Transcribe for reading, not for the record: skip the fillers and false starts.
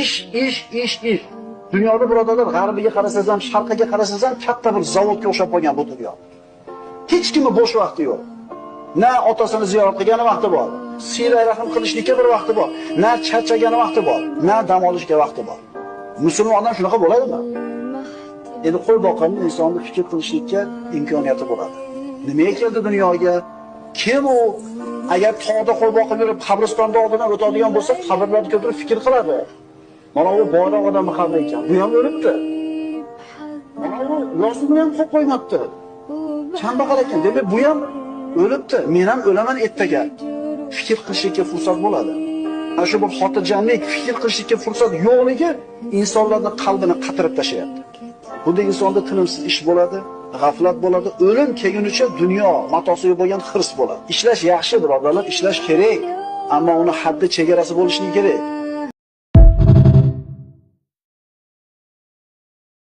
Ish. Dunyoda birodarlar, g'arbiga qarasangiz ham, sharqiga qarasangiz ham katta bir zavodga o'xshab qolgan bu dunyo. Hech kimning bo'sh vaqti yo'q. Na otasini ziyorat qilgani vaqti bor, siyla rahim qilishlikka bir vaqti bor, na charchagani vaqti bor, na dam olishga vaqti bor. Musulmon odam shunaqa bo'ladimi? Endi qo'y boqimni insonni fikr qilishlikka imkoniyati bo'ladi. Nimaga keldi dunyoga? Kim u? Agar tog'da qo'y boqib yurib, qabristonda oldidan o'tadigan bo'lsa, qabrlarga o'tirib fikr qiladi. Mana bu boyroq odamni qabri ekan. Bu ham o'libdi. Mana bu yosini ham qo'yib qo'ymabdi. Kambag'al ekan. Demak, bu ham o'libdi. Men ham o'laman ertaga. Fikr qilishga fursat bo'ladi. Ana shu bir xotirjamlik, fikr qilishga fursat yo'qligi insonlarning qalbini qatirib tashlayapti. Bunda insonda tinimsiz ish bo'ladi, g'aflat bo'ladi, o'lim kelgunicha dunyo matosiga bo'lgan hirs bo'ladi. Ishlash yaxshi birodarlar, ishlash kerak, ammo uni haddi chegarasi bo'lishi kerak.